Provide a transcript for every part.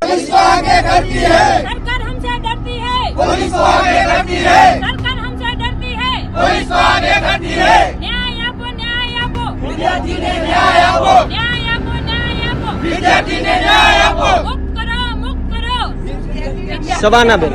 Police को आगे करती है, सरकार हमसे डरती है, पुलिस को आगे करती है, सरकार हमसे डरती है, पुलिस को आगे करती है। न्याय आपो, न्याय आपो, विद्यार्थी ने न्याय आपो, न्याय आपो, न्याय आपो, विद्यार्थी ने न्याय आपो। मुक्त करो, मुक्त करो। સવાના બેન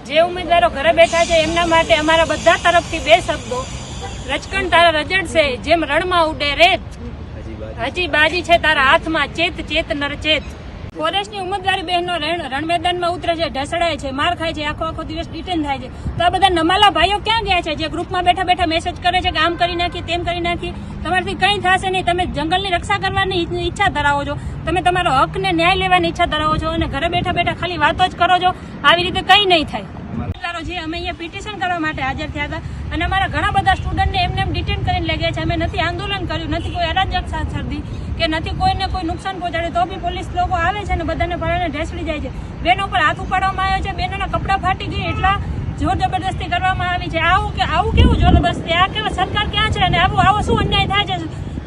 જે ઉમેદવારો ઘરે બેઠા છે એમના માટે અમારા બધા તરફથી બે શબ્દો રચકણ તારા રજડશે જેમ રણમાં ઉડે રેત હજી બાજી છે તારા હાથમાં ચેત ચેત નરચેત ફોરેસ્ટની ઉમેદવારી બહેનો રણ મેદાનમાં ઉતરે છે ઢસડાય છે માર ખાય છે આખો દિવસ ડિટેન થાય છે તો આ બધા નમાલા ભાઈઓ ક્યાં ગયા છે જે ગ્રુપમાં બેઠા બેઠા મેસેજ કરે છે કે આમ કરી નાખી તેમ કરી નાખી તમારાથી કંઈ થશે નહીં તમે જંગલની રક્ષા કરવાની ઈચ્છા ધરાવો છો તમે તમારો હક ને ન્યાય લેવાની ઈચ્છા ધરાવો છો અને ઘરે બેઠા બેઠા ખાલી વાતો જ કરો છો આવી રીતે કંઈ નહીં થાય જે અમે અહીંયા પિટિશન કરવા માટે હાજર થયા હતા અને અમારા ઘણા બધા સ્ટુડન્ટને એમને ડિટેન કરીને લઈ ગયા છે અમે નથી આંદોલન કર્યું નથી કોઈ અરાજક સર્દી કે નથી કોઈને કોઈ નુકસાન પહોંચાડ્યું તો બી પોલીસ લોકો આવે છે અને બધાને ફળાને ઢેસડી જાય છે બેનો પર હાથ ઉપાડવામાં આવ્યો છે બેનોના કપડાં ફાટી ગઈ એટલા જોર જબરદસ્તી કરવામાં આવી છે આવું કેવું જબરદસ્તી આ કેવા સરકાર ક્યાં છે અને આવો શું અન્યાય થાય છે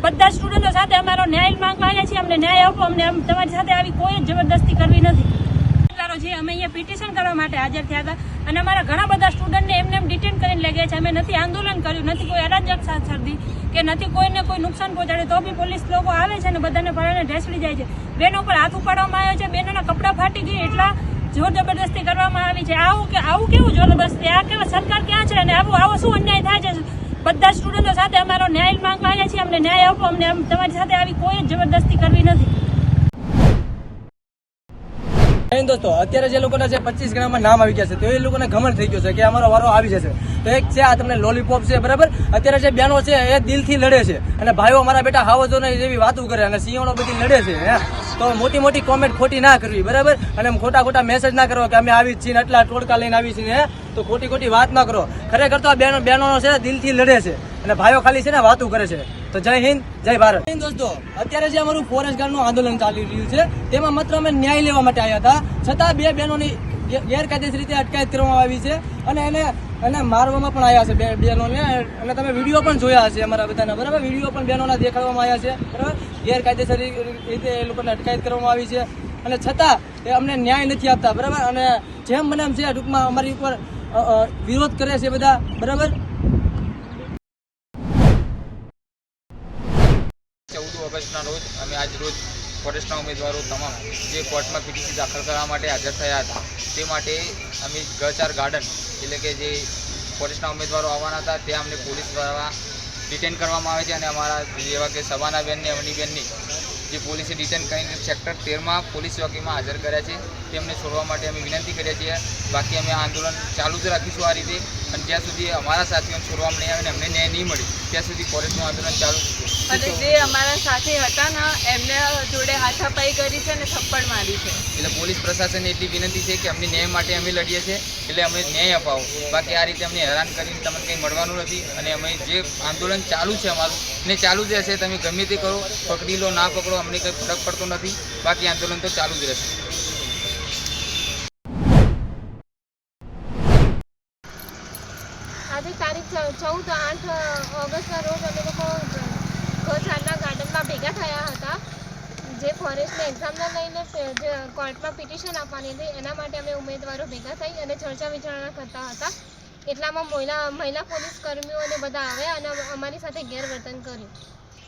બધા સ્ટુડન્ટો સાથે અમારો ન્યાય માંગવા આવ્યા છીએ અમને ન્યાય આપો અમને તમારી સાથે આવી કોઈ જ જબરદસ્તી કરવી નથી જે અમે અહીંયા પિટિશન કરવા માટે હાજર થયા હતા અને અમારા ઘણા બધા સ્ટુડન્ટને એમને ડિટેન કરીને લઈ ગયા છે અમે નથી આંદોલન કર્યું નથી કોઈ અરાજક સર્દી કે નથી કોઈને કોઈ નુકસાન પહોંચાડ્યું તો બી પોલીસ લોકો આવે છે અને બધાને ફળાને ઢેસડી જાય છે બેનો પર હાથ ઉપાડવામાં આવ્યો છે બેનોના કપડાં ફાટી ગઈ એટલા જોર જબરદસ્તી કરવામાં આવી છે આવું કેવું જબરદસ્તી આ કેવા સરકાર ક્યાં છે અને આવો શું અન્યાય થાય છે બધા સ્ટુડન્ટો સાથે અમારો ન્યાય માંગવા આવ્યા છીએ અમને ન્યાય આપો અમને તમારી સાથે આવી કોઈ જ જબરદસ્તી કરવી નથી દોસ્તો અત્યારે જે લોકોના જે 25 ગ્રામમાં નામ આવી ગયા છે તો એ લોકોને ઘમંડ થઈ ગયો છે કે અમારો વારો આવી જશે તો એક છે આ તમને લોલીપોપ છે બરાબર અત્યારે જે બહેનો છે એ દિલથી લડે છે અને ભાઈઓ મારા બેટા હાવજો ને જેવી વાતો કરે અને સિંહોનો બધી લડે છે તો મોટી મોટી કોમેન્ટ ખોટી ના કરવી બરાબર અને ખોટા મેસેજ ના કરો કે અમે આવી છીએ આટલા ટોળકા લઈને આવી છીએ તો ખોટી વાત ના કરો ખરેખર તો આ બહેનો છે દિલથી લડે છે અને ભાઈઓ ખાલી છે ને વાતો કરે છે તો જય હિન્દ જય ભારત દોસ્તો અત્યારે જે અમારું ફોરેસ્ટ ગાર્ડનું આંદોલન ચાલી રહ્યું છે તેમાં માત્ર અમે ન્યાય લેવા માટે આવ્યા હતા છતાં બે બહેનોની ગેરકાયદેસર રીતે અટકાયત કરવામાં આવી છે અને એને મારવામાં પણ આવ્યા છે બે બહેનોને અને તમે વિડીયો પણ જોયા હશે અમારા બધાના બરાબર વિડીયો પણ બહેનોના દેખાડવામાં આવ્યા છે બરાબર ગેરકાયદેસર રીતે એ લોકોને અટકાયત કરવામાં આવી છે અને છતાં એ અમને ન્યાય નથી આપતા બરાબર અને જેમ મને એમ છે ટૂંકમાં અમારી ઉપર વિરોધ કરે છે બધા બરાબર 14 ઓગસ્ટના રોજ અમે આજ રોજ ફોરેસ્ટના ઉમેદવારો તમામ જે કોર્ટમાં પીટીસી દાખલ કરવા માટે હાજર થયા હતા તે માટે અમે ગચાર ગાર્ડન એટલે કે જે ફોરેસ્ટના ઉમેદવારો આવવાના હતા ત્યાં અમને પોલીસ દ્વારા ડિટેન કરવામાં આવે છે અને અમારા જેવા કે સવાનાબેનને અવનીબેનની જે પોલીસે ડિટેન કરીને સેક્ટર 13માં પોલીસ ચોકીમાં હાજર કર્યા છે તેમને છોડવા માટે અમે વિનંતી કરીએ છીએ બાકી અમે આંદોલન ચાલુ જ રાખીશું આ રીતે અને જ્યાં સુધી અમારા સાથીઓને છોડવામાં નહીં આવે અને અમને ન્યાય નહીં મળે ત્યાં સુધી ફોરેસ્ટનું આંદોલન ચાલુ અને જે અમારા સાથે હતા ને એમને જોડે હાથાપાઈ કરી છે અને થપ્પડ મારી છે એટલે પોલીસ પ્રશાસનને એટલી વિનંતી છે કે અમને ન્યાય માટે અમે લડીએ છીએ એટલે અમને ન્યાય અપાવો બાકી આ રીતે અમને હેરાન કરીને તમને કંઈ મળવાનું નથી અને અમે જે આંદોલન ચાલુ છે અમારું ને ચાલુ જ રહેશે તમે ગમે તે કરો પકડી લો ના પકડો અમને કંઈ ફરક પડતો નથી બાકી આંદોલન તો ચાલુ જ રહેશે આજે તારીખ 14-8 ઓગસ્ટના રોજ અમે લોકો ગૌશાળાના ગાર્ડનમાં ભેગા થયા હતા જે ફોરેસ્ટની એક્ઝામને લઈને જે કોર્ટમાં પિટિશન આપવાની હતી એના માટે અમે ઉમેદવારો ભેગા થઈ અને ચર્ચા વિચારણા કરતા હતા એટલામાં મહિલા પોલીસ કર્મીઓને બધા આવ્યા અને અમારી સાથે ગેરવર્તન કર્યું.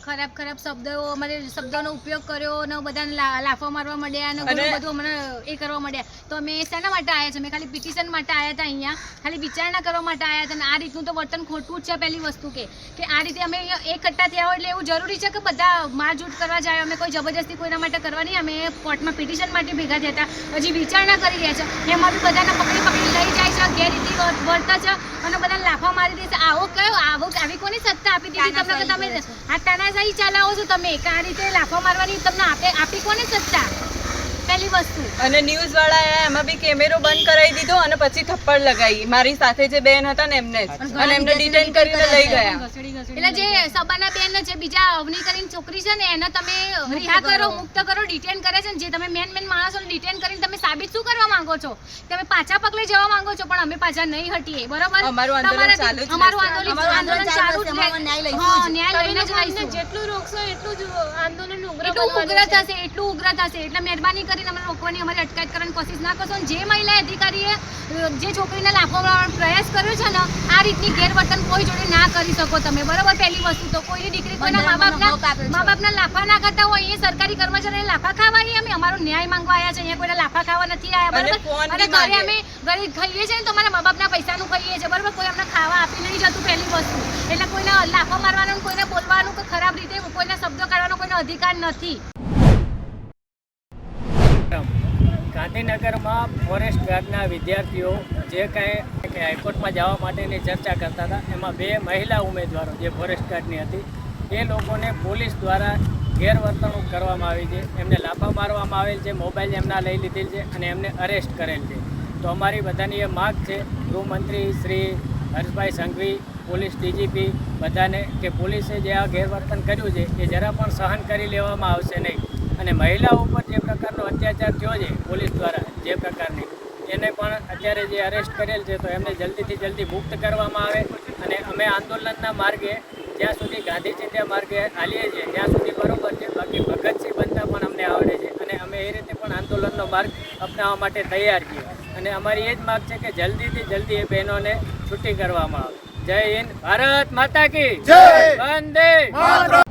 ખરાબ શબ્દોનો ઉપયોગ કર્યો અને બધાને લાફો મારવા માંડ્યા અને ઘણું બધું અમને એ કરવા માંડ્યા. તો અમે શેના માટે આવ્યા છે? અમે ખાલી પિટિશન માટે આવ્યા હતા, અહીંયા ખાલી વિચારણા કરવા માટે આવ્યા હતા. અને આ રીતનું તો વર્તન ખોટું જ છે. પહેલી વસ્તુ કે આ રીતે અમે એકઠા થયા હોય એટલે એવું જરૂરી છે કે બધા મારઝૂટ કરવા જાય. અમે કોઈ જબરજસ્તી કોઈના માટે કરવા નહીં. અમે કોર્ટમાં પિટિશન માટે ભેગા થયા હતા, હજી વિચારણા કરી રહ્યા છે. એમાં બી બધાને પકડી લઈ જાય છે, ગેરરીતિ વર્તે છે અને બધાને લાફા મારી દે છે. આવી કોની સત્તા આપી દીધી તમને કે તમે આ તાનાશાહી ચલાવો છો? તમે આ રીતે લાફા મારવાની તમને આપી કોની સત્તા? પહેલી વસ્તુ. અને ન્યૂઝ વાળાએ એમાં બી કેમેરો બંધ કરાવી દીધો અને પછી થપ્પડ લગાવી. મારી સાથે જે બેન હતા ને એમને જ, અને એમને ડિટેન કરીને લઈ ગયા. એટલે જે સબાના બેન છે, બીજા અવની કરીને છોકરી છે ને, એને તમે રિહા કરો, મુક્ત કરો. ડિટેન કરે છે ને જે તમે મેન માણસોને ડિટેન કરીને તમે સાબિત શું કરવા માંગો છો? તમે પાછા પગલે જવા માંગો છો, પણ અમે પાછા નહીં હટીએ. બરોબર? અમારું આંદોલન ચાલુ જ અમારું આંદોલન ચાલુ જ રહેશે. હા, ન્યાય લઈને જ રહીશું. જેટલું રોકશો એટલું જ આંદોલન ઉગ્ર એટલું ઉગ્ર થશે. એટલે મહેરબાની કરીને અમને રોકવાની, અમારી અટકાયત કરવાની કોશિશ ના કરશો. જે મહિલા અધિકારીએ જે છોકરીને લાફો મારવાનો પ્રયાસ કર્યો છે ને, આ રીતની ગેરવર્તન કોઈ જોડે ના કરી શકો તમે. બરોબર? પહેલી વસ્તુ તો કોઈની દીકરી કોઈના મા બાપના લાફા ના ખાતા હોય. અહીંયા સરકારી કર્મચારીને લાફા ખાવા આવીએ અમે, અમારો ન્યાય માંગવા આવ્યા છે. અહીંયા કોઈને લાફા ખાવા નથી આવ્યા. બરોબર? અને ઘરે અમે ખાઈએ છીએ ને તો અમારા મા બાપના પૈસાનું ખાઈએ છીએ. બરોબર? કોઈ અમને ખાવા આપી નહીં જતું, પહેલી વસ્તુ. એટલે કોઈને લાફા મારવાનું, કોઈને બોલવાનું કે ખરાબ રીતે કોઈને શબ્દો કાઢવાનો કોઈનો અધિકાર નથી. ગાંધીનગરમાં ફોરેસ્ટ ગાર્ડના વિદ્યાર્થીઓ જે કાંઈ હાઈકોર્ટમાં જવા માટેની ચર્ચા કરતા હતા, એમાં 2 મહિલા ઉમેદવારો જે ફોરેસ્ટ ગાર્ડની હતી, એ લોકોને પોલીસ દ્વારા ગેરવર્તણૂક કરવામાં આવી છે. એમને લાફા મારવામાં આવેલ છે, મોબાઈલ એમના લઈ લીધેલ છે અને એમને અરેસ્ટ કરેલ છે. તો અમારી બધાની એ માગ છે ગૃહમંત્રી શ્રી હર્ષભાઈ સંઘવી, પોલીસ ડીજીપી બધાને, કે પોલીસે જે આ ગેરવર્તન કર્યું છે એ જરા પણ સહન કરી લેવામાં આવશે નહીં. અને મહિલાઓ ઉપર જે પ્રકારનો અત્યાચાર થયો છે પોલીસ દ્વારા, જે પ્રકારની, એને પણ અત્યારે જે અરેસ્ટ કરેલ છે તો એમને જલ્દીથી જલ્દી મુક્ત કરવામાં આવે. અને અમે આંદોલનના માર્ગે જ્યાં સુધી ગાંધી ચિંધ્યા માર્ગે ચાલીએ છીએ ત્યાં સુધી બરોબર છે. બાકી ભગતસિંહ બનતા પણ અમને આવડે છે અને અમે એ રીતે પણ આંદોલનનો માર્ગ અપનાવવા માટે તૈયાર છીએ. અને અમારી એ જ માગ છે કે જલ્દીથી જલ્દી એ બહેનોને છૂટી કરવામાં આવે. જય હિન્દ, ભારત માતા કી જય, વંદે માતરમ.